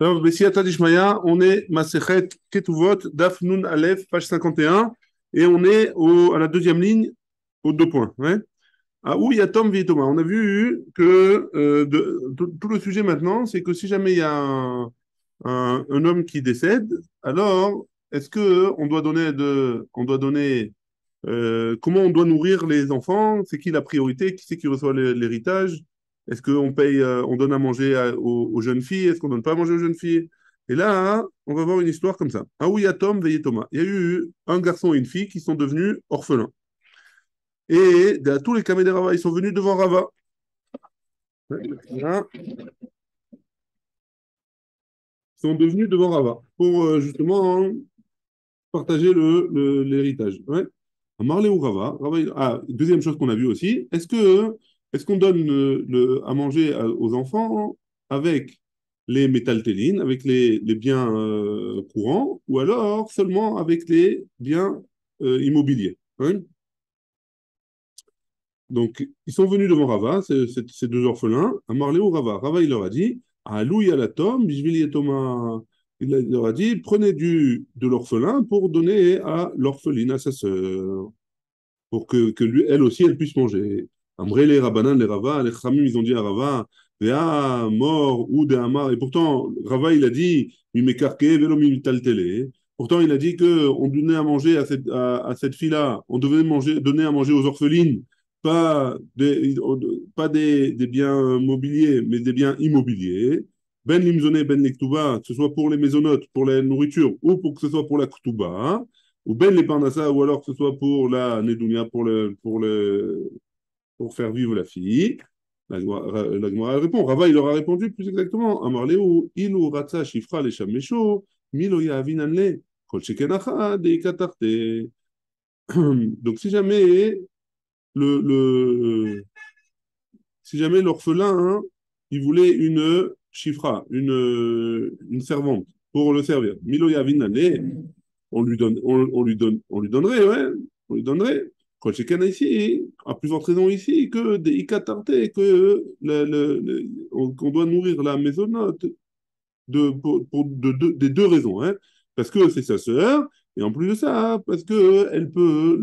Alors, Bessiata Dishmaya, on est Masechet Ketuvot, Daf Nun Aleph, page 51, et on est à la deuxième ligne, aux deux points. Ouais. Ah, où il y a Tom Thomas. On a vu que tout le sujet maintenant, c'est que si jamais il y a un homme qui décède, alors est-ce que on doit donner comment on doit nourrir les enfants? C'est qui la priorité? Qui c'est qui reçoit l'héritage? Est-ce qu'on paye, on donne à manger aux jeunes filles? Est-ce qu'on donne pas à manger aux jeunes filles? Et là, on va voir une histoire comme ça. Ah oui, il y a Tom, veillez Thomas. Il y a eu un garçon et une fille qui sont devenus orphelins. Et tous les Kamei Rava, ils sont venus devant Rava. Là, ils sont devenus devant Rava pour justement partager l'héritage. Ouais. Marley ou Rava. Deuxième chose qu'on a vu aussi, est-ce qu'on donne à manger aux enfants avec les métaltélines, avec les biens courants, ou alors seulement avec les biens immobiliers, hein. Donc, ils sont venus devant Rava, ces deux orphelins, à Marley ou Rava. Rava, il leur a dit, Alou Yalatom, Bishvili Thomas. Il leur a dit, prenez de l'orphelin pour donner à l'orpheline, à sa sœur, pour que lui, elle aussi, elle puisse manger. Amré les Rabbanan, les Rava, les Khamim, ils ont dit à Rava, Vea, mort, ou de Amar. Et pourtant, Rava, il a dit, Mimekarke, velo mimitaltele. Pourtant, il a dit qu'on donnait à manger à cette fille-là, on devait donner à manger aux orphelines, pas des biens mobiliers, mais des biens immobiliers. Ben limzoné, ben lektuba, que ce soit pour les maisonnotes, pour la nourriture, ou pour que ce soit pour la ktuba, ou ben les parnassa, ou alors que ce soit pour la nedounia, pour faire vivre la fille. La Gemara répond. Rava, il leur a répondu plus exactement. Amarleu, ilu ratza shifra le shamesho, milo yavinanle, kol shekenacha de ikatarte. Donc, le, le, si jamais l'orphelin, hein, il voulait une chifra, une servante pour le servir, milo yavinanle, on lui donnerait, ouais, on lui donnerait. Quand chacun ici, à plus forte raison ici, que des ikatartés, que qu'on doit nourrir la maisonnote des deux raisons, hein. Parce que c'est sa sœur, et en plus de ça, parce que elle peut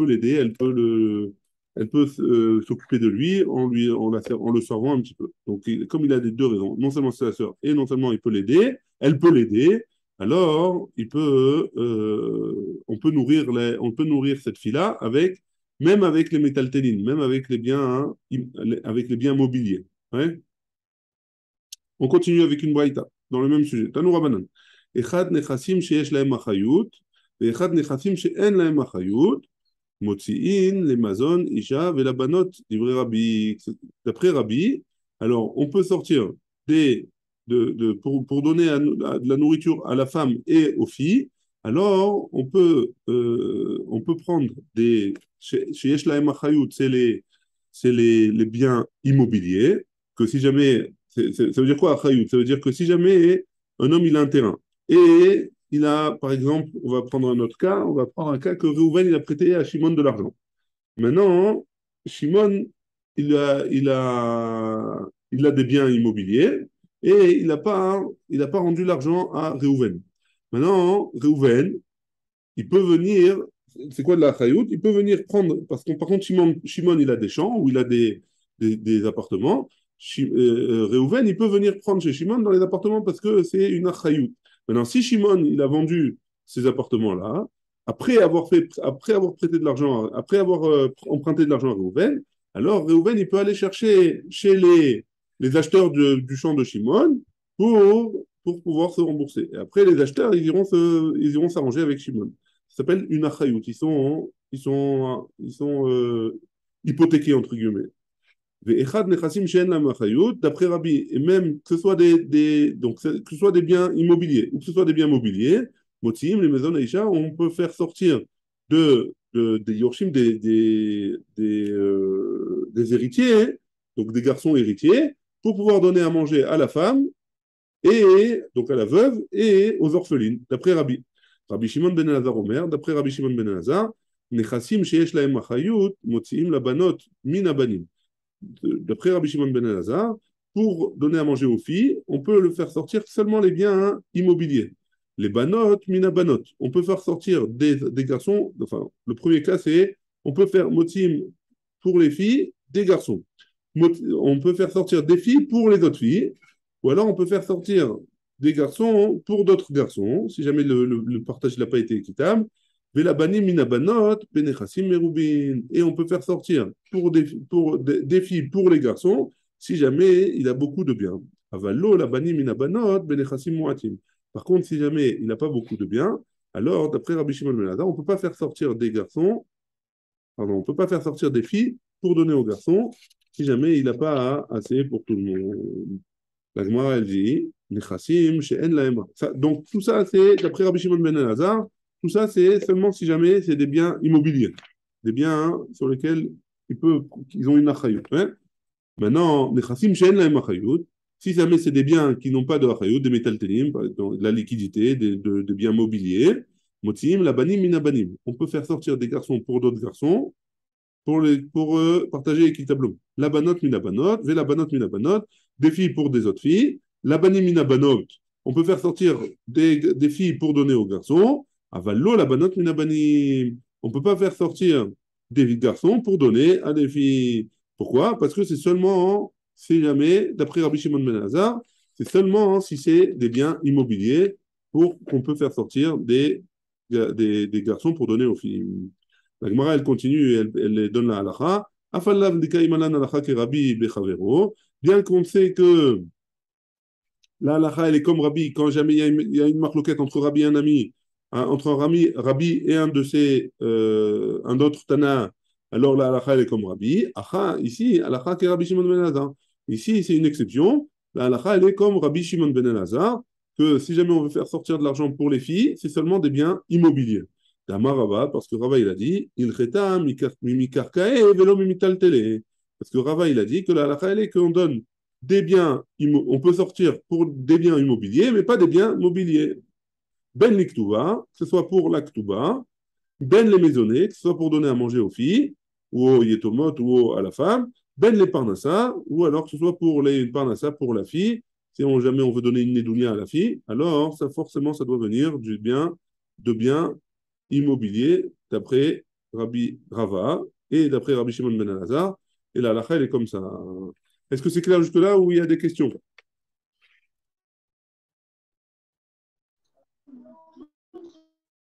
l'aider, elle peut s'occuper de lui en le servant un petit peu. Donc, comme il a des deux raisons, non seulement c'est sa sœur, et non seulement il peut l'aider, elle peut l'aider, alors on peut nourrir cette fille-là même avec les métaltélines, même avec les biens, hein, avec les biens mobiliers. Ouais. On continue avec une braïta, dans le même sujet. Tanou Rabbanan. Echad nechassim sheyesh lahem achayut, ve'echad nechassim she'en lahem achayut, motzi'in, lemazon, isha, velabanot, livré Rabbi. D'après Rabbi, alors on peut sortir pour donner de la nourriture à la femme et aux filles, alors on peut prendre sheyesh lahem achayut, c'est les biens immobiliers, que si jamais ça veut dire quoi, Achayut? Ça veut dire que si jamais un homme il a un terrain et il a, par exemple, on va prendre un autre cas, on va prendre un cas que Reuven il a prêté à Shimon de l'argent. Maintenant, Shimon il a des biens immobiliers et il a pas rendu l'argent à Reuven. Maintenant, Reuven, il peut venir, c'est quoi de la Chayout? Il peut venir prendre, parce que par contre, Shimon, il a des champs ou il a des appartements. Reuven, il peut venir prendre chez Shimon dans les appartements parce que c'est une Chayout. Maintenant, si Shimon, il a vendu ces appartements-là, après avoir prêté de l'argent, après avoir emprunté de l'argent à Reuven, alors Reuven, il peut aller chercher chez les acheteurs du champ de Shimon pour pouvoir se rembourser. Et après, les acheteurs, ils iront s'arranger avec Shimon. Ça s'appelle une achayut. Ils sont hypothéqués, entre guillemets. D'après Rabbi, et même que ce soit que ce soit des biens immobiliers ou que ce soit des biens mobiliers, Motim, les maisons d'Aïcha, on peut faire sortir des Yorshim, des héritiers, donc des garçons héritiers, pour pouvoir donner à manger à la femme, et donc à la veuve, et aux orphelines, d'après Rabbi. Rabbi Shimon ben Elazar Omer, d'après Rabbi Shimon ben Elazar, Nechassim sheyesh lahem achayut, motsiim labanot min abanim. D'après Rabbi Shimon ben Elazar, pour donner à manger aux filles, on peut le faire sortir seulement les biens immobiliers. Les banot, mina banot. On peut faire sortir des garçons, enfin, le premier cas, c'est on peut faire motim pour les filles, des garçons. On peut faire sortir des filles pour les autres filles, ou alors on peut faire sortir des garçons pour d'autres garçons, si jamais le partage n'a pas été équitable. Velabani minabanot, benechassim merubin. Et on peut faire sortir des filles pour les garçons, si jamais il a beaucoup de biens. Avallo, labani minabanot, benechassim muatim. Par contre, si jamais il n'a pas beaucoup de biens, alors, d'après Rabbi Shimon ben Elazar, on ne peut pas faire sortir des garçons, pardon, on ne peut pas faire sortir des filles pour donner aux garçons, si jamais il n'a pas assez pour tout le monde. La Gemara, elle dit, Nechassim, she'en lahem. Donc, tout ça, c'est, d'après Rabbi Shimon ben Elazar, tout ça, c'est seulement si jamais c'est des biens immobiliers, des biens sur lesquels ils ont une achayut. Hein. Maintenant, Nechassim, she'en lahem achayut. Si jamais c'est des biens qui n'ont pas de achayut, des métaltélim, par exemple, de la liquidité, des biens mobiliers, motim, labanim, minabanim. On peut faire sortir des garçons pour d'autres garçons, pour partager équitablement. La banote minabanot, ve la banote minabanot, des filles pour des autres filles. La banim minabanot, on peut faire sortir des filles pour donner aux garçons. Avallo, la banote minabanim. On ne peut pas faire sortir des garçons pour donner à des filles. Pourquoi? Parce que c'est seulement, si jamais, d'après Rabbi Shimon ben Elazar, c'est seulement si c'est des biens immobiliers pour qu'on peut faire sortir des garçons pour donner aux filles. La Gemara, elle continue, elle donne la halakha. Afallav dikaimalan halakha ke Rabbi bechavero. Bien qu'on sait que la halakha, elle est comme Rabbi, quand jamais il y a une marloquette entre Rabbi et un ami, hein, entre un Rabbi et un autre Tana, alors la halakha, elle est comme Rabbi. Acha, ici, halakha ke Rabbi Shimon ben Elazar. Ici, c'est une exception. La halakha, elle est comme Rabbi Shimon ben Elazar, que si jamais on veut faire sortir de l'argent pour les filles, c'est seulement des biens immobiliers. Rava, parce que Rava il a dit il cheta mimikarkae velo mimitaltele. Parce que Rava il a dit que la halakha elle est qu'on donne des biens, on peut sortir pour des biens immobiliers, mais pas des biens mobiliers. Ben l'iktuba, que ce soit pour l'aktuba, ben les maisonnées, que ce soit pour donner à manger aux filles, ou aux yetomot, ou à la femme, ben les parnassa, ou alors que ce soit pour les parnassa pour la fille. Si jamais on veut donner une nédounia à la fille, alors ça forcément ça doit venir de biens immobilier d'après Rabbi Rava et d'après Rabbi Shimon ben Elazar. Et la halakha, elle est comme ça. Est-ce que c'est clair jusque-là ou il y a des questions?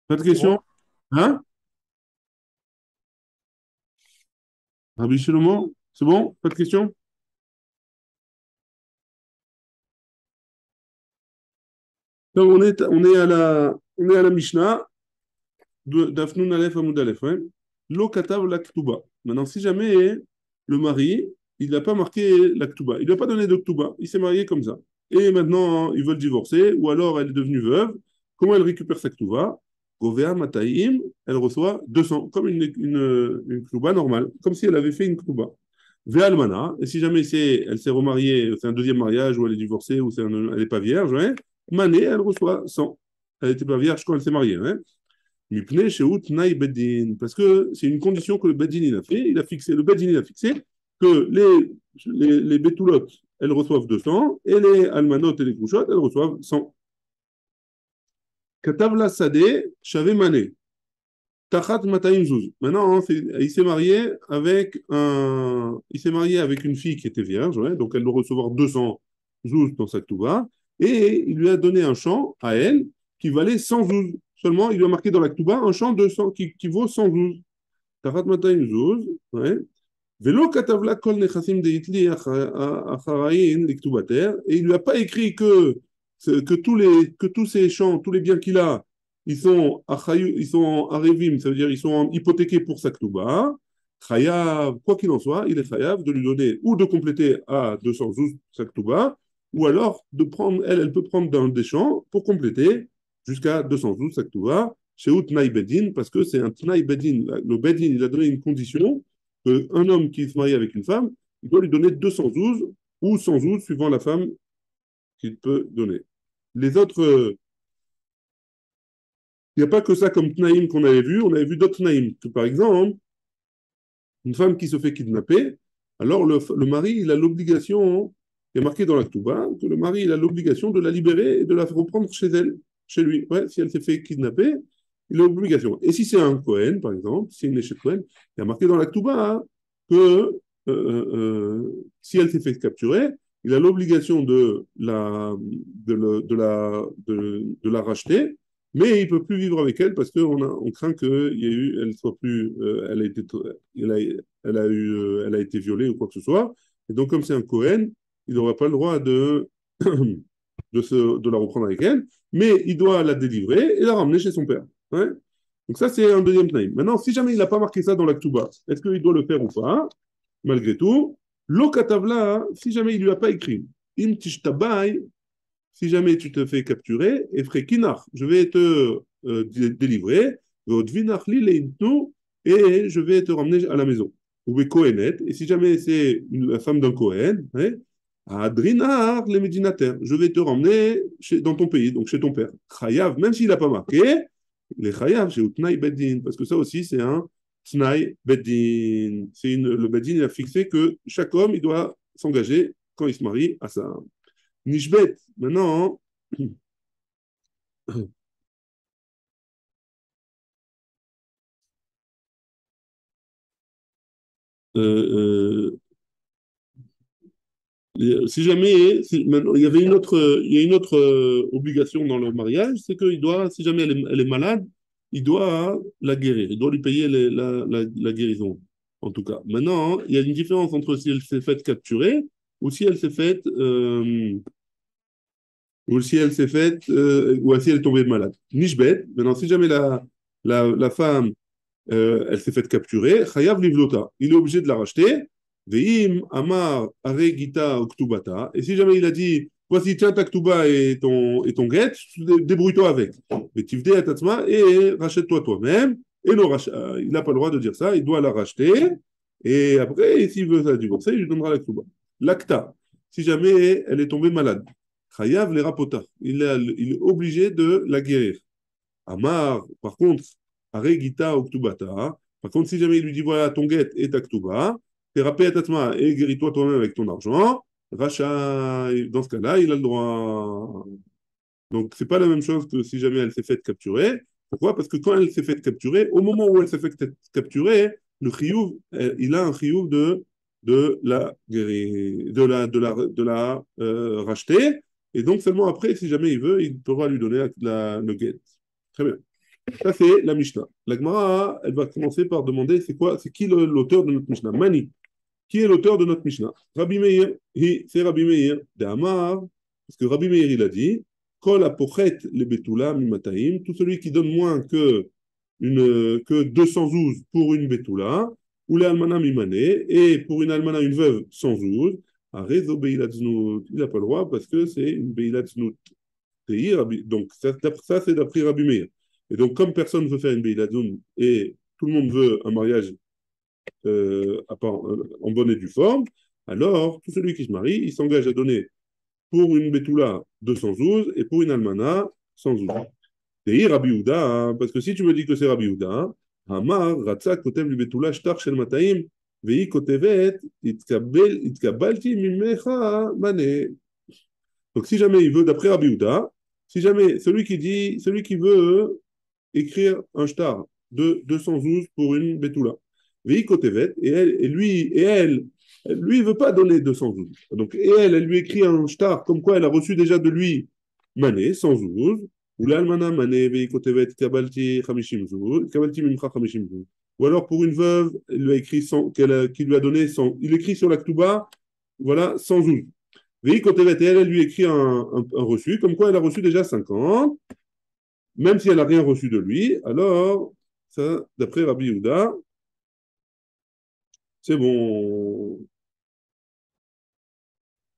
Pas de questions? Bon, Hein? Rabbi Shlomo? C'est bon? Pas de questions? Donc on est à la Mishnah d'Afnoun Aleph Amoud Aleph. Hein? Lo katav la ktuba. Maintenant, si jamais le mari, il n'a pas marqué la ktuba, il n'a pas donné de ktuba, il s'est marié comme ça. Et maintenant, ils veulent divorcer, ou alors elle est devenue veuve. Comment elle récupère sa ktuba? Govea Mataim, elle reçoit 200, comme une ktuba normale, comme si elle avait fait une ktuba. Vea Almana, et si jamais elle s'est remariée, c'est un deuxième mariage, ou elle est divorcée, ou elle n'est pas vierge, hein, Mané, elle reçoit 100. Elle n'était pas vierge quand elle s'est mariée. Hein. Mipnei shehu tnaï bedin. Parce que c'est une condition que le bedin il a fait. Le bedin il a fixé que les betoulottes, elles reçoivent 200 et les almanotes et les couchottes, elles reçoivent 100. Katav la sade, shave mané. Tachat mataim zouz. Maintenant, il s'est marié avec une fille qui était vierge, ouais, donc elle doit recevoir 200 zouz dans sa ktuba, et il lui a donné un champ à elle qui valait 100 zouz. Seulement, il lui a marqué dans la ktuba un champ de 100, qui vaut 100 zouz. Tachat mataim zouz, ouais. Velo katavla kol nechasim de hitli acharayin liktubater, et il lui a pas écrit que tous ces champs, tous les biens qu'il a, ils sont arevim, ça veut dire ils sont hypothéqués pour sa ktuba. Chayav, quoi qu'il en soit, il est chayav de lui donner ou de compléter à 212 sa ktuba, ou alors elle peut prendre dans des champs pour compléter jusqu'à 212 sa ktuba, chez Tnaï Bedin, parce que c'est un Tnaï Bedin. Le Bedin, il a donné une condition qu'un homme qui se marie avec une femme, il doit lui donner 212 ou 112 suivant la femme qu'il peut donner. Les autres, il n'y a pas que ça comme Tnaïm qu'on on avait vu d'autres Tnaïm. Par exemple, une femme qui se fait kidnapper, alors le mari, il a l'obligation il y a marqué dans la Ketouba que le mari il a l'obligation de la libérer et de la reprendre chez elle, chez lui. Ouais, si elle s'est fait kidnapper, il a l'obligation. Et si c'est un Cohen, par exemple, si c'est une échec Cohen, il y a marqué dans la Ketouba que si elle s'est fait capturer, il a l'obligation de la racheter, mais il ne peut plus vivre avec elle parce on craint elle soit plus, elle a été violée ou quoi que ce soit. Et donc, comme c'est un Cohen, il n'aura pas le droit de la reprendre avec elle, mais il doit la délivrer et la ramener chez son père. Ouais. Donc ça, c'est un deuxième time. Maintenant, si jamais il n'a pas marqué ça dans la Ketouba, est-ce qu'il doit le faire ou pas? Malgré tout, l'okatavla, si jamais il ne lui a pas écrit, im tishtabai, si jamais tu te fais capturer, et kinar, je vais te délivrer, et je vais te ramener à la maison. Ou kohenet, et si jamais c'est la femme d'un Kohen, hein, adrinar les médinataires, je vais te ramener dans ton pays, donc chez ton père. Chayav, même s'il n'a pas marqué, les chayav, c'est utnai beddin, parce que ça aussi c'est un tnai beddin. Le beddin il a fixé que chaque homme il doit s'engager quand il se marie à ça. Nishbet, maintenant, euh, si jamais, maintenant, il y a une autre obligation dans le mariage, c'est qu'il doit, si jamais elle est malade, il doit la guérir, il doit lui payer la guérison, en tout cas. Maintenant, il y a une différence entre si elle s'est faite capturer ou si elle s'est faite, ou si elle est tombée malade. Nishbet, maintenant, si jamais la femme elle s'est faite capturer, Chayav Livlota, il est obligé de la racheter. Veim Amar Aregita Oktubata, et si jamais il a dit, voici, tiens ta Ktuba et ton guet, débrouille-toi avec. Mais Tivde Atatsma, et rachète-toi toi-même. Et il n'a pas le droit de dire ça, il doit la racheter. Et après, s'il veut la divorcer, il lui donnera la Ktuba. L'acta, si jamais elle est tombée malade, Chayav les rapota, il est obligé de la guérir. Amar, par contre, Aregita Oktubata. Par contre, si jamais il lui dit voilà, ton guet est ta Ktuba, thérapie tatma et guéris-toi toi-même avec ton argent, rachat, dans ce cas-là, il a le droit. Donc, c'est pas la même chose que si jamais elle s'est faite capturer. Pourquoi? Parce que quand elle s'est faite capturer, au moment où elle s'est fait capturer, le chiyuv, il a un chiyuv de la guérir, de la racheter. Et donc, seulement après, si jamais il veut, il pourra lui donner le guet. Très bien. Ça, c'est la Mishnah. La Gemara, elle va commencer par demander c'est qui l'auteur de notre Mishnah? Mani. Qui est l'auteur de notre Mishnah? Rabbi Meir. C'est Rabbi Meir de Amar. Parce que Rabbi Meir, il a dit Kol apochet le betula mimataim. Tout celui qui donne moins que 212 pour une betula, ou les almana mimané, et pour une almana, une veuve, 112, à réseau beilat znout. Il n'a pas le droit parce que c'est une beilat znout. Donc, ça c'est d'après Rabbi Meir. Et donc, comme personne ne veut faire une Beiladoun et tout le monde veut un mariage en bonne et due forme, alors tout celui qui se marie, il s'engage à donner pour une Betula 212 et pour une Almana 112. Et Rabbi Houda, hein, parce que si tu me dis que c'est Rabbi Houda, Hamar, Ratzak, Kotev, Betula, Shtar, Shel Mataim, Vei Kotevet, Itkabalti, Mimecha, Mane. Donc, si jamais il veut, d'après Rabbi Houda, si jamais celui qui veut écrire un shtar de 212 pour une betula, Veikotevet, lui, il veut pas donner 212. Donc, elle lui écrit un shtar comme quoi elle a reçu déjà de lui mané, 112, ou l'almana mané, Veikotevet, Kabalti, Chamishim Zuz, Kabalti Mimcha Chamishim Zuz. Ou alors pour une veuve, il lui a écrit 100, qui lui a donné 100. Il écrit sur la Ktuba, voilà, 112. Elle lui écrit un reçu, comme quoi elle a reçu déjà 50, même si elle n'a rien reçu de lui, alors, ça, d'après Rabbi Yehuda, c'est bon.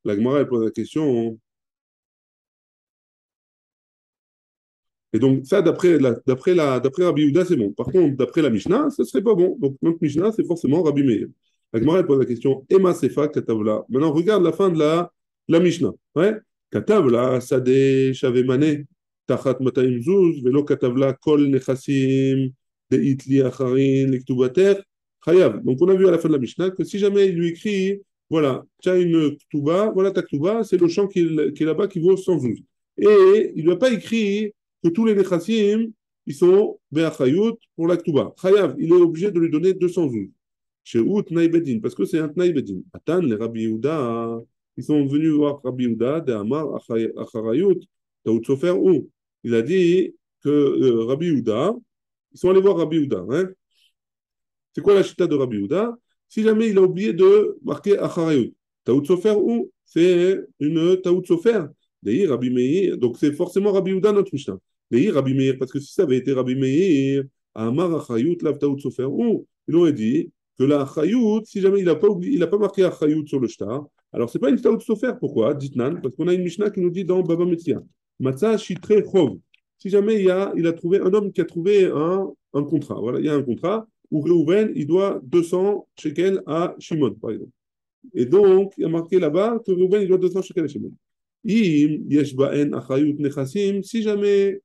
La Gemara, elle pose la question. Et donc, ça, d'après Rabbi Yehuda, c'est bon. Par contre, d'après la Mishnah, ce ne serait pas bon. Donc, notre Mishnah, c'est forcément Rabbi Meir. La Gemara, elle pose la question. Ema Sefa Katavla. Maintenant, regarde la fin de la Mishnah. Ouais? Katavla, Sade, Shavemane, Tachat Mataim Zuz, Velo Katavla, Kol Nechasim, Deitli Acharin, Lektubater, Chayav. Donc, on a vu à la fin de la Mishnah que si jamais il lui écrit voilà, tu as une Ktuba, voilà ta Ktuba, c'est le champ qui est là-bas qui vaut 112. Et il ne lui a pas écrit que tous les Nechassim, ils sont Be'achayut pour la Ktuba. Chayav, il est obligé de lui donner 212. Chez Out Naïbedin, parce que c'est un Naïbedin. Atan, les Rabbi Yehuda, ils sont venus voir Rabbi Yehuda, de Amar Acharayut, Taout Sofer, où il a dit que Rabbi Yehuda, ils sont allés voir Rabbi Yehuda, hein. C'est quoi la chita de Rabbi Yehuda? Si jamais il a oublié de marquer Acharayut, Taout Sofer ou c'est une Taout Sofer. D'ailleurs, Rabbi Meir, donc c'est forcément Rabbi Yehuda notre Mishnah. D'ailleurs, Rabbi Meir, parce que si ça avait été Rabbi Meir, Amar Acharayut, Lav Taout Sofer, ou il aurait dit que la Acharayut, si jamais il a pas marqué Acharayut sur le shtar, alors c'est pas une Taout Sofer. Pourquoi? Dites-nan, parce qu'on a une Mishnah qui nous dit dans Baba Metzia, Matzah Shitre Chov. Si jamais il a trouvé un homme qui a trouvé un contrat, voilà, il y a un contrat où Réhouven, il doit 200 shekels à Shimon, par exemple. Et donc, il y a marqué là-bas que Réhouven, il doit 200 shekels à Shimon. Si jamais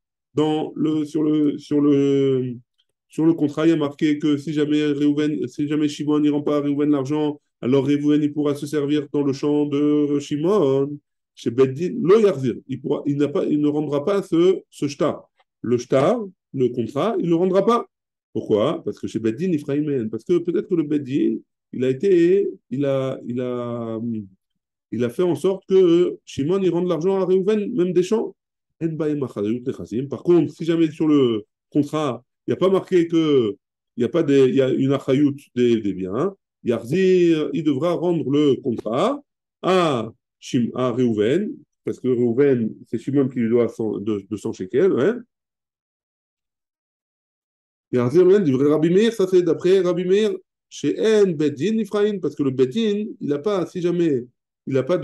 sur le contrat, il y a marqué que si jamais Shimon n'y rend pas à Réhouven l'argent, alors Réhouven, il pourra se servir dans le champ de Shimon. Chez Beddin, lo yarzir. Il ne rendra pas ce shtar. Le shtar, le contrat, il ne le rendra pas. Pourquoi? Parce que chez Beddin, Ifraïmen. Parce que peut-être que le Beddin, il a été, il a fait en sorte que Shimon il rende l'argent à Réhouven, même des champs. Par contre, si jamais sur le contrat, il n'y a pas marqué que il y a une achayut des biens, Yarzir, il devra rendre le contrat à Réhouven, parce que Réhouven, c'est Shimon qui lui doit 200 shekels, hein. Yarzir, dit Rabbi Meir, ça c'est d'après Rabbi Meir, chez En Bedin Ifraïn, parce que le Bedin, il n'a pas, si jamais il n'a pas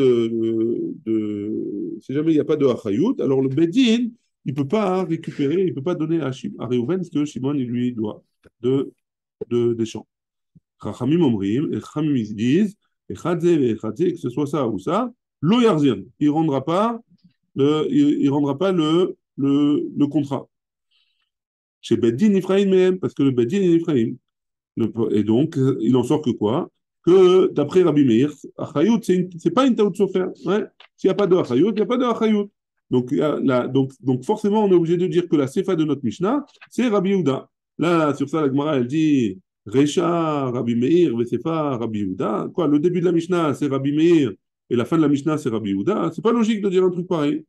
si jamais il n'y a pas de Achayut, alors le Bedin, il ne peut pas récupérer, il ne peut pas donner à Réhouven ce que Shimon il lui doit des champs. Chachamim omrim, et Chachamim ils disent, et Chadze et Chadze, que ce soit ça ou ça, lo Yarzir, il ne rendra pas il rendra pas le contrat. Chez Beddin Ifraïm même, parce que le Beddin est Ifraïm. Et donc, il en sort que quoi? Que d'après Rabbi Meir, Achayut, c'est pas une taout sofer. Ouais. S'il n'y a pas de Achayut, il n'y a pas de Achayut. Donc, donc, forcément, on est obligé de dire que la Sefa de notre Mishnah, c'est Rabbi Yehuda. Là, sur ça, la Gemara, elle dit Recha, Rabbi Meir, Vesefa, Rabbi Yehuda. Quoi, le début de la Mishnah, c'est Rabbi Meir, et la fin de la Mishnah, c'est Rabbi Yehuda. C'est pas logique de dire un truc pareil.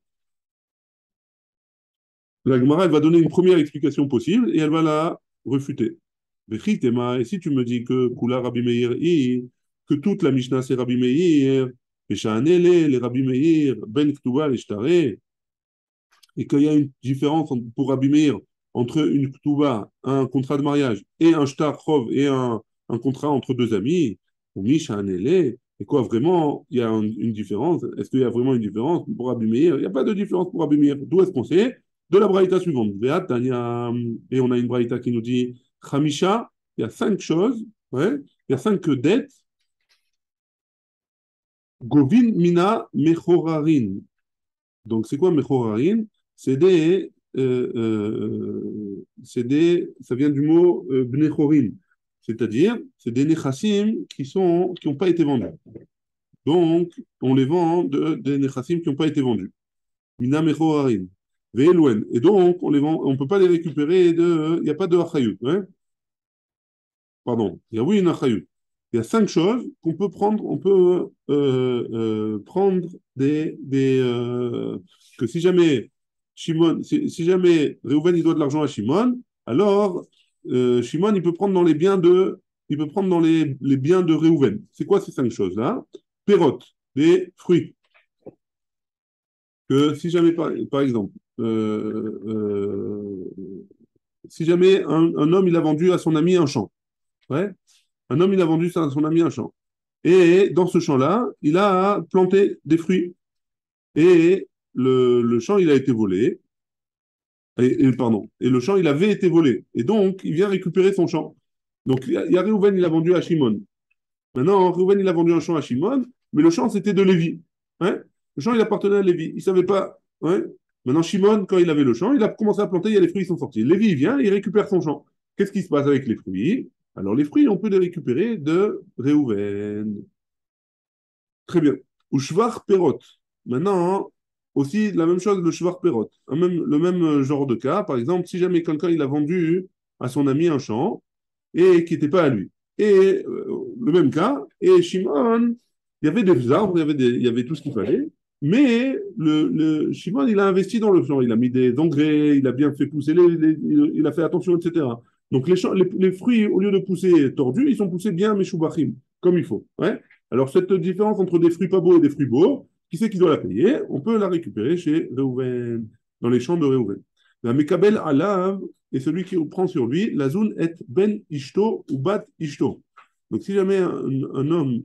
La Gemara, elle va donner une première explication possible et elle va la refuter. Et si tu me dis que Kula Rabbi Meir, que toute la Mishnah c'est Rabbi Meir, et Sha'anele, les Rabbi Meir, Ben Ktuba, les Shtare, et qu'il y a une différence pour Rabbi Meir entre une Ktuba, un contrat de mariage, et un Shtar Chov, et un contrat entre deux amis, ou Sha'anele, et quoi, vraiment, il y a une différence? Est-ce qu'il y a vraiment une différence pour Rabbi Meir? Il n'y a pas de différence pour Rabbi Meir. D'où est-ce qu'on sait? De la braïta suivante. Et on a une braïta qui nous dit Khamisha, il y a 5 choses, ouais, il y a 5 dettes. Govin Mina Mechorarin. Donc, c'est quoi Mechorarin? Ça vient du mot Bnechorin. C'est-à-dire, c'est des Nechassim qui n'ont pas été vendus. Donc, on les vend des Nechassim qui n'ont pas été vendus. Mina Mechorarin. Ve'elouen. Et donc, on les vend, on ne peut pas les récupérer il n'y a pas de Achayut. Hein. Pardon, il y a oui une achayut. Il y a 5 choses qu'on peut prendre. On peut prendre que si jamais Shimon, si jamais Réhouven il doit de l'argent à Shimon, alors Shimon il peut prendre dans les biens de Réhouven. C'est quoi ces 5 choses-là? Pérote, des fruits. Que si jamais par exemple, si jamais un homme il a vendu à son ami un champ. Ouais. Un homme, il a vendu ça à son ami un champ. Et dans ce champ-là, il a planté des fruits. Et le champ, il a été volé. Pardon. Et le champ, il avait été volé. Et donc, il vient récupérer son champ. Donc, il y a Réhouven, il a vendu à Shimon. Maintenant, Réhouven, il a vendu un champ à Shimon, mais le champ, c'était de Lévi. Hein. Le champ, il appartenait à Lévi. Il ne savait pas. Hein. Maintenant, Shimon, quand il avait le champ, il a commencé à planter, il y a les fruits qui sont sortis. Lévi, il vient, il récupère son champ. Qu'est-ce qui se passe avec les fruits? Alors, les fruits, on peut les récupérer de Réhouven. Très bien. Ou shvar perot. Maintenant, aussi la même chose, le shvar perot. Le même genre de cas. Par exemple, si jamais quelqu'un il a vendu à son ami un champ et qui n'était pas à lui. Et le même cas. Et Shimon, il y avait des arbres, il y avait tout ce qu'il fallait. Mais Shimon, il a investi dans le champ. Il a mis des engrais, il a bien fait pousser il a fait attention, etc. Donc les fruits, au lieu de pousser tordus, ils sont poussés bien meshubachim, comme il faut. Ouais. Alors, cette différence entre des fruits pas beaux et des fruits beaux, qui c'est qui doit la payer? On peut la récupérer chez Reuven, dans les champs de Reuven. La Mekabel Alav est celui qui prend sur lui la zone est ben ishto ou bat ishto. Donc, si jamais un homme,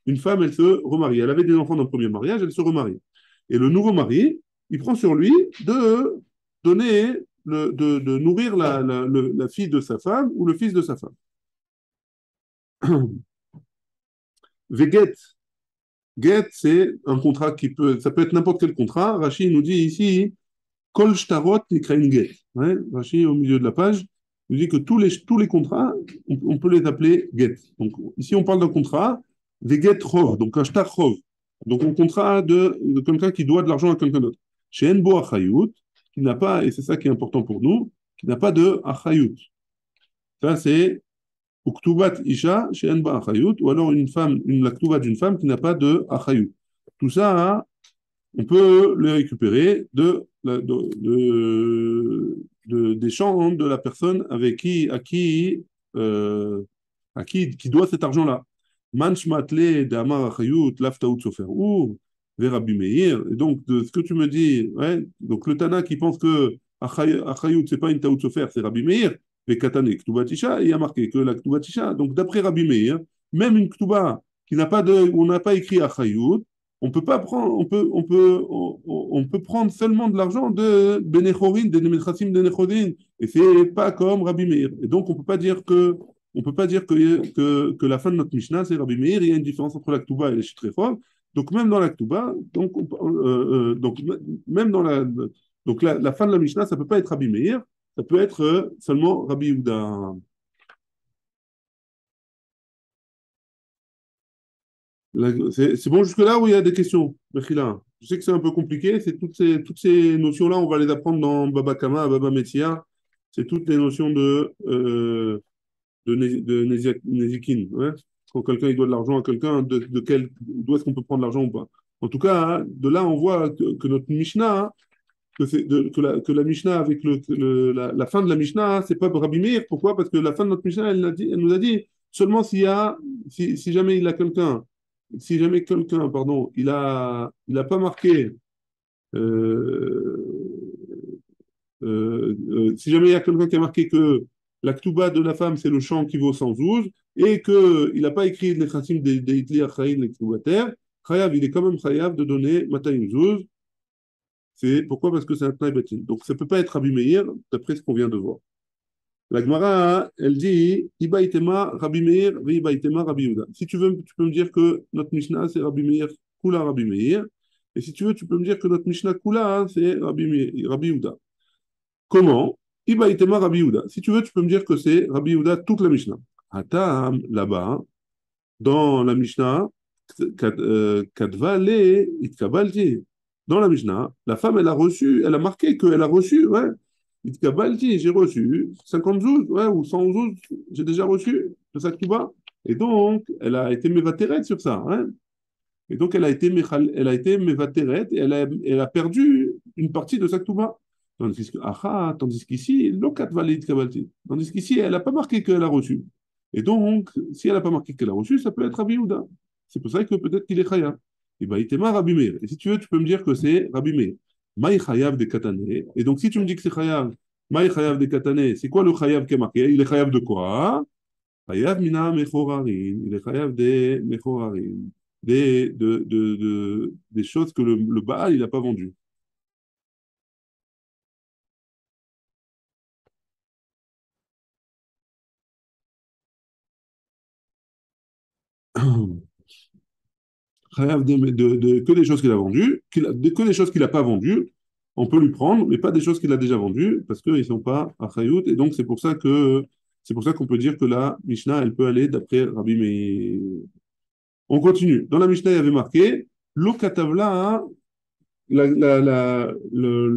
une femme, elle se remarie, elle avait des enfants dans le premier mariage, elle se remarie. Et le nouveau mari, il prend sur lui de donner, de nourrir la fille de sa femme ou le fils de sa femme. Veget, get, c'est un contrat ça peut être n'importe quel contrat. Rachid nous dit ici, kol shtarot nikrain get. Ouais, Rachid, au milieu de la page, nous dit que tous les contrats, on peut les appeler get. Donc, ici, on parle d'un contrat, des get rov, donc un shtar rov. Donc, un contrat de quelqu'un qui doit de l'argent à quelqu'un d'autre. Chez Enbo Achayut, qui n'a pas, et c'est ça qui est important pour nous, qui n'a pas de Achayut. Ça, c'est ou ktubat isha she'en ba achayut, ou alors la ktubat d'une femme qui n'a pas de achayut. Tout ça, hein, on peut le récupérer des champs hein, de la personne qui doit cet argent-là. Man shmatle de amar achayut laftaout sofer ou vers Rabbi Meir. Et donc, de ce que tu me dis, ouais, donc le Tana qui pense que achayut, c'est pas une taout sofer, c'est Rabbi Meir. Et Katane, Ktuba Tisha, il y a marqué que la Ktuba Tisha, donc d'après Rabbi Meir, même une Ktuba qui n'a pas où on n'a pas écrit Achayut, on peut pas prendre, on peut prendre seulement de l'argent de Benechorin, des Nemechasim de Nechorin, et c'est pas comme Rabbi Meir. Et donc on peut pas dire que la fin de notre Mishnah c'est Rabbi Meir. Il y a une différence entre la Ktuba et les Shitrefov. Donc même dans la Ktuba, donc même dans la fin de la Mishnah, ça peut pas être Rabbi Meir. Ça peut être seulement Rabbi Yehuda. C'est bon jusque-là ou il y a des questions, Mechila? Je sais que c'est un peu compliqué. C'est toutes ces notions-là, on va les apprendre dans Baba Kama, Baba Metzia. C'est toutes les notions de Nezikin. Ouais. Quand quelqu'un il doit de l'argent à quelqu'un, d'où est-ce qu'on peut prendre l'argent ou pas? En tout cas, hein, de là, on voit que notre Mishnah, hein, que la Mishnah avec la fin de la Mishnah, c'est pas Rabbi Meir. Pourquoi? Parce que la fin de notre Mishnah, elle nous a dit seulement si jamais il a quelqu'un, si jamais quelqu'un, pardon, il a pas marqué, euh, si jamais il y a quelqu'un qui a marqué que la ktuba de la femme, c'est le champ qui vaut 112 et qu'il n'a pas écrit les chassim des Hitli Achaïn, les ktubater, Chayav, il est quand même chayav de donner Matayim Zouz. C'est pourquoi? Parce que c'est un Tnaï Batin. Donc ça ne peut pas être Rabbi Meir, d'après ce qu'on vient de voir. La Gemara, elle dit Iba itema Rabbi Meir, ve Iba itema Rabbi Yehuda. Si tu veux, tu peux me dire que notre Mishnah, c'est Rabbi Meir, Kula Rabbi Meir. Et si tu veux, tu peux me dire que notre Mishnah Kula, c'est Rabbi Yehuda. Comment? Iba itema Rabbi Yehuda. Si tu veux, tu peux me dire que c'est Rabbi Yehuda toute la Mishnah. Atam, là-bas, dans la Mishnah, Kadva le itkabalti. Dans la Mishnah, la femme, elle a marqué qu'elle a reçu, ouais. Itkabalti, j'ai reçu 50 zouz, ouais, ou 100 zouz, j'ai déjà reçu de sa Ktuba. Et donc, elle a été mévatérette sur ça, hein. Et donc, elle a été mévatérette et elle a perdu une partie de sa Ktuba. Tandis qu'ici, lokat valid kabalti. Tandis qu'ici, elle n'a pas marqué qu'elle a reçu. Et donc, si elle n'a pas marqué qu'elle a reçu, ça peut être Rabbi Yehuda. C'est pour ça que peut-être qu'il est chayav. Et bien, itema Rabbi Meir. Et si tu veux, tu peux me dire que c'est Rabbi Meir. Maï chayav de katane. Et donc, si tu me dis que c'est chayav, maï chayav de katane, c'est quoi le chayav qui est marqué? Il est chayav de quoi? Chayav mina mechorarin. Il est chayav des mechorarin. Des choses que le Baal, il n'a pas vendues. Que des choses qu'il a vendues, que des choses qu'il n'a pas vendues, on peut lui prendre, mais pas des choses qu'il a déjà vendues, parce qu'ils ne sont pas à Chayout, et donc c'est pour ça qu'on peut dire que la Mishnah, elle peut aller d'après Rabbi Meir. On continue. Dans la Mishnah, il y avait marqué, Lo katavla, la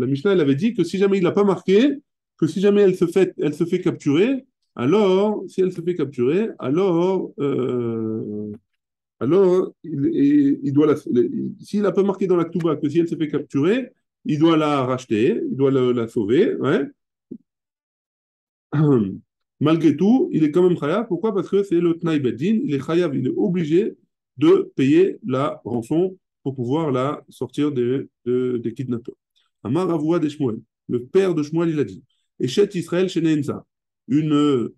Mishnah, elle avait dit que si jamais il n'a pas marqué, que si jamais elle se fait capturer, alors, si elle se fait capturer, alors il doit s'il n'a pas marqué dans la Ktuba que si elle se fait capturer, il doit la racheter, il doit la sauver, ouais. Malgré tout, il est quand même chayav. Pourquoi? Parce que c'est le Tnaï Beddin, il est chayav, il est obligé de payer la rançon pour pouvoir la sortir des kidnappeurs. Amar Avoua de Shmuel, le père de Shmuel, il a dit, Eshet Israël Sheneenza, une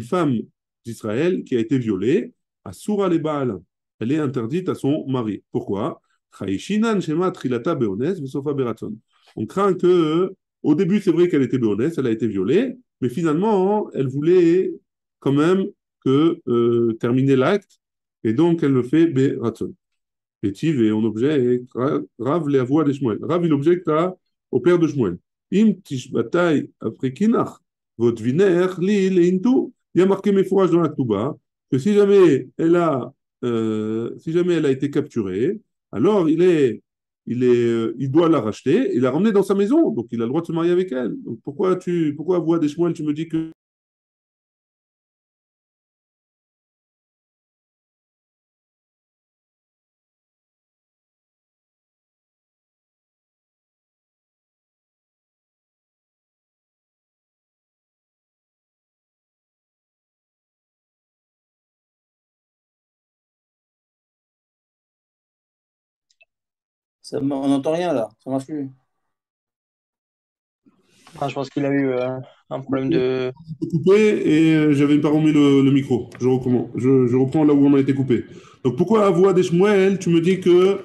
femme d'Israël qui a été violée, à Soura les Baal, elle est interdite à son mari. Pourquoi? Chaïshinan Shema Trilata Beones, Vesofa Beratson. On craint que au début, c'est vrai qu'elle était béonesse, elle a été violée, mais finalement, elle voulait quand même terminer l'acte, et donc elle le fait Beratson. Pétive et on objecte, Rav les avoua de Shmuel. Rav, il objecte au père de Shmuel. Im tishbatai après kinach, votre viner, li leintu. Il y a marqué mes fourrages dans la Touba que si jamais elle a été capturée, alors il doit la racheter et la ramener dans sa maison. Donc il a le droit de se marier avec elle. Donc pourquoi avoua des Shmuel, tu me dis que On n'entend rien là, ça marche plus. Ah, je pense qu'il a eu un problème de. coupé et j'avais pas remis le micro. Je recommence. Je reprends là où on a été coupé. Donc pourquoi à voix des Shmuel, tu me dis que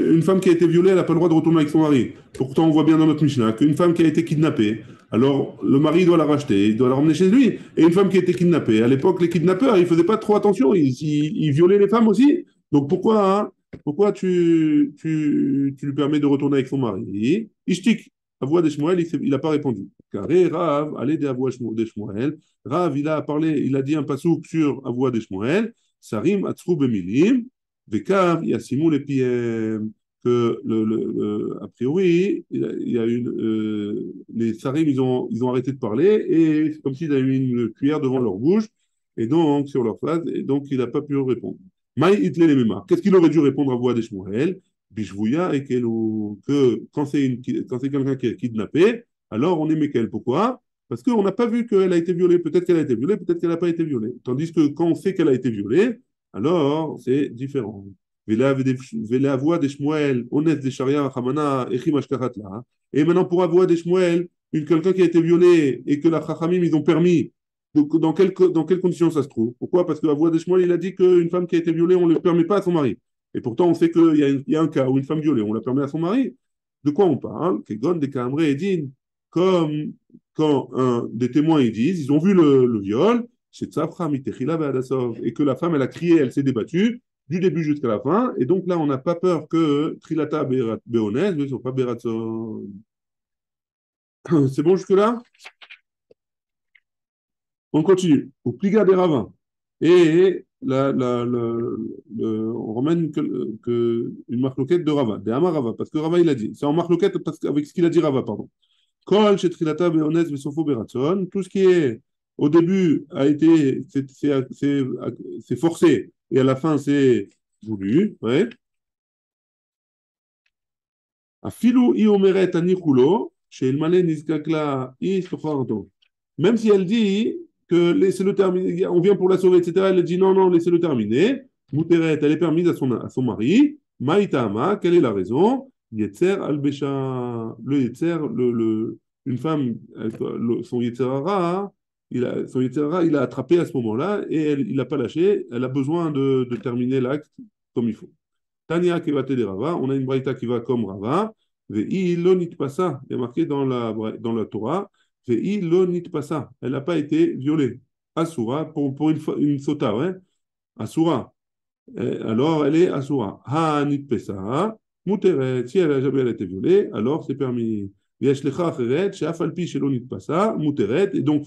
une femme qui a été violée, elle n'a pas le droit de retourner avec son mari. Pourtant, on voit bien dans notre Mishnah qu'une femme qui a été kidnappée, alors le mari doit la racheter, il doit la ramener chez lui. Et une femme qui a été kidnappée, à l'époque, les kidnappeurs, ils faisaient pas trop attention, ils violaient les femmes aussi. Donc pourquoi tu lui permets de retourner avec son mari? Ishtik, à voix des Shmuel, il n'a pas répondu. Carré, Rav, allez des Avoua des Shmuel. Rav, il a parlé, il a dit un pasouk sur Avoua des Shmuel. Sarim, Atzrou, Bemilim. Vekav, Yasimou, les PM. A priori, il y a une, les Sarim, ils ont arrêté de parler et c'est comme s'ils avaient mis une cuillère devant leur bouche et donc sur leur face, et donc il n'a pas pu répondre. Maï Itle les Mémar. Qu'est-ce qu'il aurait dû répondre à Avoua des Shmuel? Bishvouya et que quand c'est quelqu'un qui est kidnappé, alors on est Mekel. Pourquoi? Parce qu'on n'a pas vu qu'elle a été violée. Peut-être qu'elle a été violée, peut-être qu'elle n'a pas été violée. Tandis que quand on sait qu'elle a été violée, alors c'est différent. Vela voix des Shmuel, honnête des Sharia, Hamana, Echim Ashkarat là. Et maintenant, pour avoir des Shmuel, quelqu'un qui a été violé et que la Chachamim, ils ont permis, donc dans quelles conditions ça se trouve? Pourquoi? Parce que la voix des Shmuel, il a dit qu'une femme qui a été violée, on ne le permet pas à son mari. Et pourtant, on sait qu'il y a un cas où une femme violée, on la permet à son mari. De quoi on parle? Kegon des Kamre et Din. Comme quand des témoins ils disent, ils ont vu le viol, c'est Tzafra Mitechila Be'adasov, et que la femme, elle a crié, elle s'est débattue du début jusqu'à la fin. Et donc là, on n'a pas peur que Trilata Be'onez, mais ils ne sont pas Be'ratzon. C'est bon jusque-là? On continue. Au Pliga des Ravins. Et on ramène une marloquette de Rava, des Amar Rava, parce que Rava il a dit. C'est en marloquette avec ce qu'il a dit Rava, pardon. Kol, Shetrilata, Beonez, Vesofo, Beratson, tout ce qui est au début a été, c'est forcé, et à la fin c'est voulu, ouais. Afilou i omeret anikulo, chez Elmane Nizkakla i Sofardo. Même si elle dit que laissez-le terminer, on vient pour la sauver, etc., elle dit non, non, laissez-le terminer. Mouteret, elle est permise à son mari. Maïtama, quelle est la raison? Yetzer al-Besha. Le Yetzer, une femme, son Yetzerara, il a attrapé à ce moment-là et il n'a pas lâché. Elle a besoin de terminer l'acte comme il faut. Tania Kevate de Rava, on a une braïta qui va comme Rava. Ve'i lo nitpasa, il y a marqué dans la Torah. Ve'i lo nitpasa, elle n'a pas été violée. Asura, pour une sota, ouais. Asura. Alors elle est Asura. Ha nitpesa, muteret. Si elle n'a jamais été violée, alors c'est permis. Yesh lecha acheret, she'af al pi shelo nitpasa, muteret. Et donc,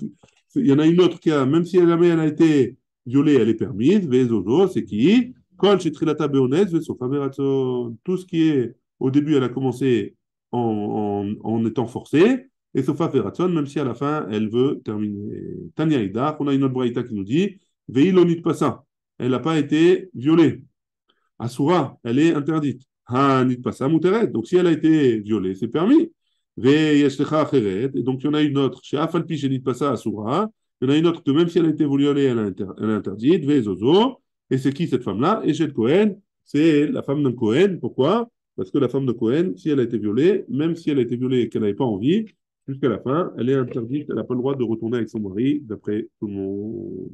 il y en a une autre qui a, même si jamais elle a été violer, elle est permise. Vezozo, c'est qui? Kol shetrilata beones, vesofa beratson. Tout ce qui est, au début, elle a commencé en étant forcée, et sofa beratson, même si à la fin, elle veut terminer. Tanya Ida, on a une autre braïta qui nous dit, veilonit pas ça. Elle n'a pas été violée. Asura, elle est interdite. Ha, nit pas ça, muteret. Donc si elle a été violée, c'est permis. Ve'yeshlecha acheret. Et donc il y en a une autre. Chez Afalpi, chez nit pas ça, Asura. Il y en a une autre que même si elle a été violée, elle est interdite. Ve'zozo. Et c'est qui cette femme-là? Eshet Cohen. C'est la femme d'un Cohen. Pourquoi? Parce que la femme de Cohen, si elle a été violée, même si elle a été violée et qu'elle n'avait pas envie, jusqu'à la fin, elle est interdite. Elle n'a pas le droit de retourner avec son mari, d'après tout le monde.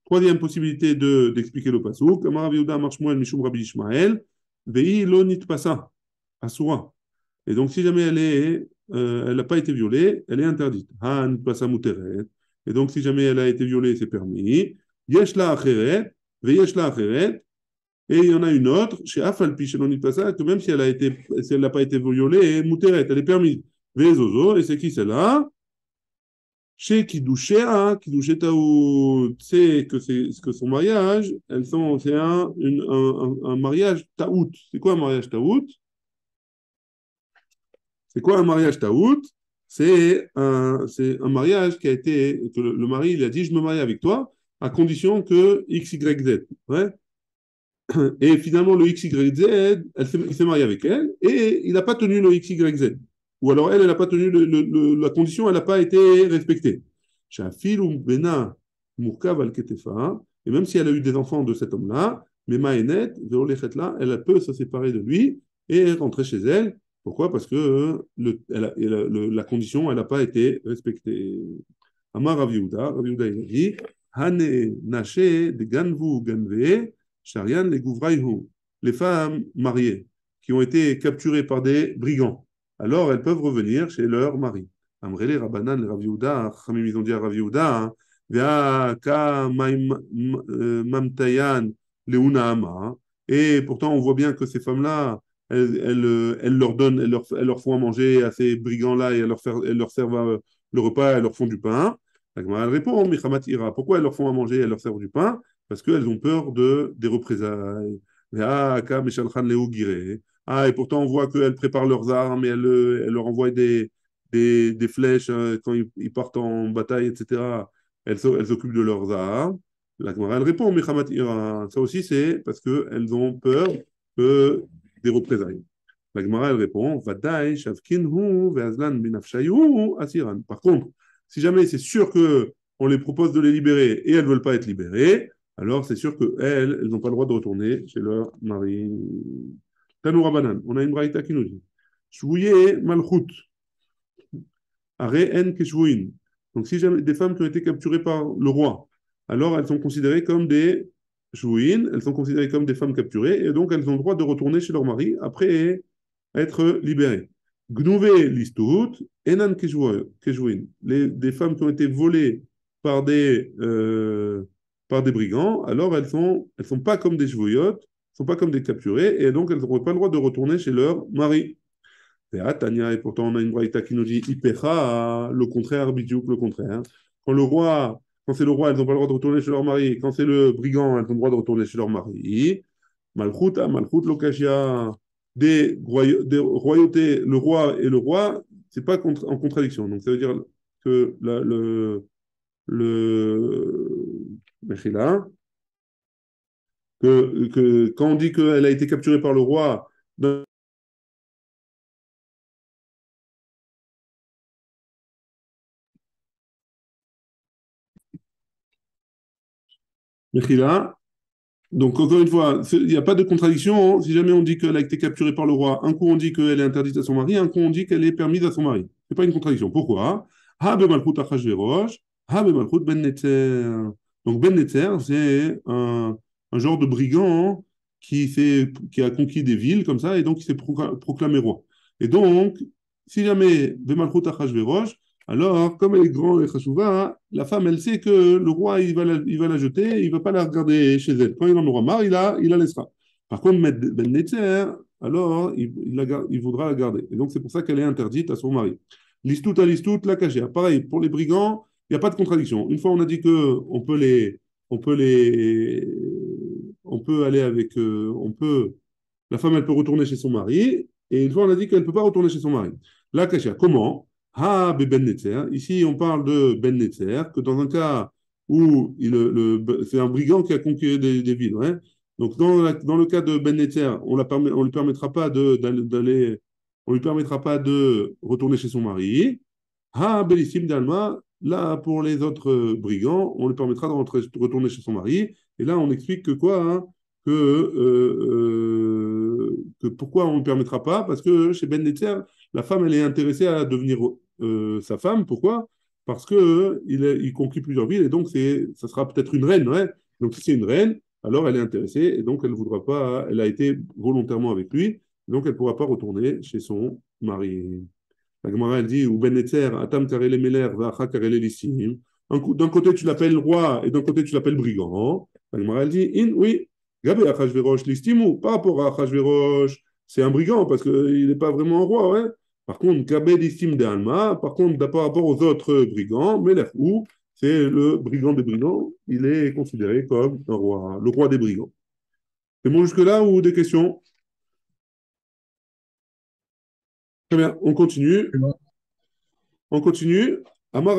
Troisième possibilité d'expliquer le pasuk. Amar Rav Yehuda Amar Shmuel Mishum Rabbi Ishmael, Vei lo nitpasa, asura. Et donc, si jamais elle n'a pas été violée, elle est interdite. Ha nitpasa muteret. Et donc, si jamais elle a été violée, c'est permis. Yesh la acheret, veyesh la acheret. Et il y en a une autre, chez Afalpi, chez nitpasa, que même si si elle n'a pas été violée, muteret, elle est permise. Vezozo, et c'est qui celle-là? Chez Kiddushé Taout, c'est que son mariage, c'est un mariage Taout. C'est quoi un mariage Taout? C'est quoi un mariage Taout? C'est un mariage qui a été, que le mari, il a dit, je me marie avec toi, à condition que X, Y, Z. Ouais? Et finalement, le X, Y, Z, il s'est marié avec elle, et il n'a pas tenu le X, Y, Z. Ou alors elle n'a pas tenu la condition, elle n'a pas été respectée. Shafil Bena Mourkav al Ketefa, et même si elle a eu des enfants de cet homme-là, mais Maënet, là, elle peut se séparer de lui et rentrer chez elle. Pourquoi? Parce que la condition, elle n'a pas été respectée. Amar Rav Yehuda, il a dit Hane Nache de Ganvu Ganve, Sharian le Gouvraïhu, les femmes mariées qui ont été capturées par des brigands, alors elles peuvent revenir chez leur mari. Amrele Rabbanan, Rav Yehuda, Chamim, ils ont dit à Rav Yehuda, Vea Ka Mamtayan Leuna. Et pourtant, on voit bien que ces femmes-là, elles leur donnent, elles leur font à manger à ces brigands-là et elles leur servent le repas, elles leur font du pain. La Gemara, elle répond, Michamat Ira. Pourquoi elles leur font à manger et elles leur servent du pain? Parce qu'elles ont peur des représailles. Vea Ka Meshalchan Leu Gireh. Ah, et pourtant, on voit qu'elles préparent leurs armes et elles leur envoient des flèches quand ils partent en bataille, etc. Elles s'occupent de leurs armes. La Gemara, elle répond, Mechamat Ira. Ça aussi, c'est parce qu'elles ont peur des représailles. La Gemara, elle répond, Vadaï, Shavkinhu, Veazlan, Binafshayu, Asiran. Par contre, si jamais c'est sûr qu'on les propose de les libérer et elles ne veulent pas être libérées, alors c'est sûr qu'elles n'ont pas le droit de retourner chez leur mari. Tanoura Banan, on a une braïta qui nous dit Shvouye Malchut, Are Keshvouin. Donc, si jamais des femmes qui ont été capturées par le roi, alors elles sont considérées comme des Shvouin, elles sont considérées comme des femmes capturées, et donc elles ont le droit de retourner chez leur mari après être libérées. Gnouvé Listout, Enan Keshvouin. Des femmes qui ont été volées par par des brigands, alors elles sont pas comme des Shvouyotes, sont pas comme des capturées, et donc elles n'auront pas le droit de retourner chez leur mari. Et pourtant on a une braïta qui nous dit Ipecha, le contraire, bidiouk, le contraire. Quand c'est le roi, elles n'ont pas le droit de retourner chez leur mari. Quand c'est le brigand, elles ont le droit de retourner chez leur mari. Malchut, Malchut, Lokashia, des royautés, le roi et le roi, c'est pas en contradiction. Donc ça veut dire que Mechila, que quand on dit qu'elle a été capturée par le roi, Mechila, donc, encore une fois, il n'y a pas de contradiction, hein. Si jamais on dit qu'elle a été capturée par le roi, un coup on dit qu'elle est interdite à son mari, un coup on dit qu'elle est permise à son mari. Ce n'est pas une contradiction. Pourquoi? Ha be malchut Achashverosh, ha be malchut ben Netzer. Donc, ben Netzer, c'est un genre de brigand qui a conquis des villes comme ça, et donc il s'est proclamé roi. Et donc, si jamais be malchut Achashverosh, alors, comme elle est grande et chashouva, la femme, elle sait que le roi, il va la jeter, il ne va pas la regarder chez elle. Quand il en aura marre, il la laissera. Par contre, Ben Netzer, alors, il voudra la garder. Et donc, c'est pour ça qu'elle est interdite à son mari. L'istout à l'istout, la cachère. Pareil, pour les brigands, il n'y a pas de contradiction. Une fois, on a dit que on peut les, on peut aller avec, la femme, elle peut retourner chez son mari, et une fois, on a dit qu'elle ne peut pas retourner chez son mari. Là, Kachia, comment? Ah, Ben Netzer. Ici, on parle de Ben Netzer, que dans un cas où c'est un brigand qui a conquis des villes. Ouais. Donc, dans le cas de Ben Netzer, on lui permettra pas on lui permettra pas de retourner chez son mari. Ah, Bellissim d'Alma, là, pour les autres brigands, on lui permettra de retourner chez son mari. Et là, on explique que quoi, hein, que pourquoi on ne permettra pas? Parce que chez Ben Netzer, la femme, elle est intéressée à devenir sa femme. Pourquoi? Parce que il conquit plusieurs villes et donc ça sera peut-être une reine. Ouais. Donc si c'est une reine, alors elle est intéressée et donc elle ne voudra pas, elle a été volontairement avec lui, donc elle ne pourra pas retourner chez son mari. La Gemara, elle dit, ou Ben Netzer, Atam karele meler, vacha karele lissim. D'un côté, tu l'appelles roi et d'un côté, tu l'appelles brigand. La Gemara, elle dit, oui, Gabé Achashverosh listimu, par rapport à Achashverosh, c'est un brigand parce qu'il n'est pas vraiment un roi, ouais. Par contre, Gabé listim de Alma, par contre, par rapport aux autres brigands, Melech ou, c'est le brigand des brigands, il est considéré comme un roi, le roi des brigands. C'est bon jusque-là ou des questions? Très bien, on continue. On continue. Amar,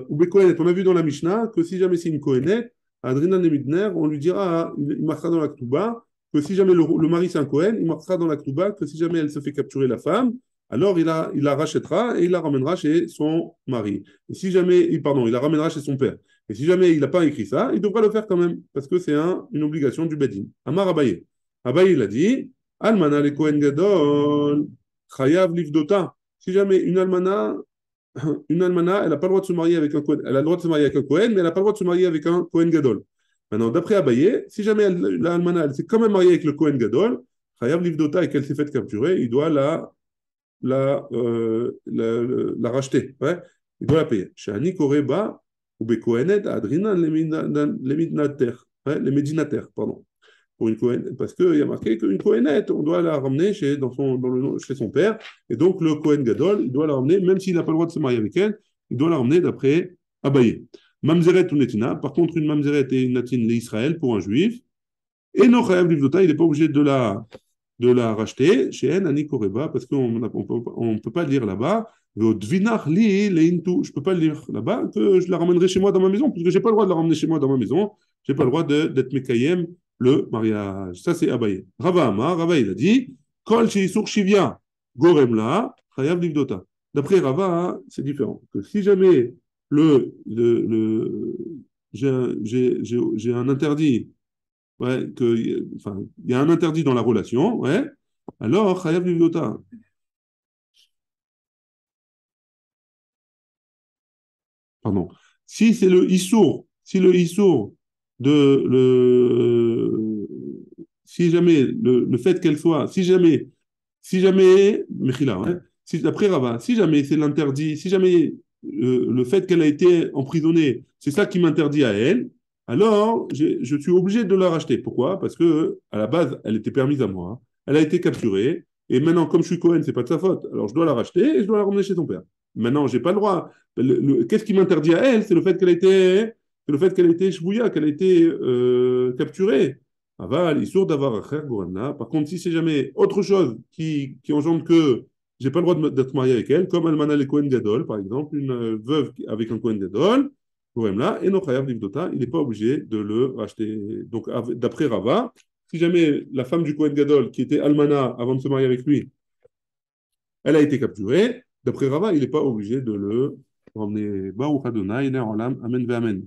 Oube Kohenet, on a vu dans la Mishnah que si jamais c'est une Kohenet, Adrinan Lemidner, on lui dira, il marquera dans la Ktuba, que si jamais le mari c'est un Kohen, il marquera dans la Ktuba que si jamais elle se fait capturer la femme, alors il la rachètera et il la ramènera chez son mari. Et si jamais, pardon, il la ramènera chez son père. Et si jamais il n'a pas écrit ça, il devra le faire quand même, parce que c'est une obligation du Bedin. Amar Abaye. Abaye, il a dit, Almana le Kohen Gadol, Chayav Livdota. Si jamais une almana, elle n'a pas le droit de se marier avec un Kohen. Elle a le droit de se marier avec un Kohen, mais elle n'a pas le droit de se marier avec un Kohen Gadol. Maintenant, d'après Abaye, si jamais l'almana, elle s'est quand même mariée avec le Kohen Gadol, Chayav Livdota et qu'elle s'est faite capturer, il doit la racheter. Ouais, il doit la payer. Shani Koreba, ou Bekohenet, Adrinan, les Midnater. Ouais, les Médinater, pardon pour une Kohen, parce qu'il y a marqué qu'une Kohenette, on doit la ramener chez son père, et donc le Kohen Gadol, il doit la ramener, même s'il n'a pas le droit de se marier avec elle, il doit la ramener d'après Abaye. Mamzeret ou Netina, par contre, une Mamzeret et une Natine, l'Israël, pour un juif, et non Chayav Livdota, il n'est pas obligé de la racheter chez En Ani Koreba, parce qu'on ne peut pas le lire là-bas. Je ne peux pas le lire là-bas, que je la ramènerai chez moi dans ma maison, puisque je n'ai pas le droit de la ramener chez moi dans ma maison, je n'ai pas le droit d'être Mekayem le mariage. Ça, c'est Abaye. Rava Amar, Rava, il a dit Kol Sheisur Shivya, Goremla, Chayav Livdota. D'après Rava, c'est différent. Que si jamais j'ai un interdit ouais, enfin, il y a un interdit dans la relation, ouais, alors, Chayav Livdota. Pardon. Si c'est le Issour, si le Issour si jamais le fait qu'elle soit, si jamais, Mechila, ouais, d'après Rava, si jamais c'est l'interdit, si jamais le fait qu'elle a été emprisonnée, c'est ça qui m'interdit à elle, alors je suis obligé de la racheter. Pourquoi? Parce que à la base, elle était permise à moi, elle a été capturée, et maintenant, comme je suis Cohen, c'est pas de sa faute, alors je dois la racheter et je dois la ramener chez son père. Maintenant, j'ai pas le droit. Qu'est-ce qui m'interdit à elle? C'est le fait qu'elle a été shbouya, qu'elle a été capturée. Aval, il sourd d'avoir Goranna. Par contre, si c'est jamais autre chose qui engendre que j'ai pas le droit d'être marié avec elle, comme Almana le Kohen Gadol, par exemple, une veuve avec un Kohen Gadol, Goремla, et Nochayav Livdota, il n'est pas obligé de le racheter. Donc, d'après Rava, si jamais la femme du Kohen Gadol, qui était Almana avant de se marier avec lui, elle a été capturée, d'après Rava, il n'est pas obligé de le ramener. Baruch Adonai, Amen, Amen.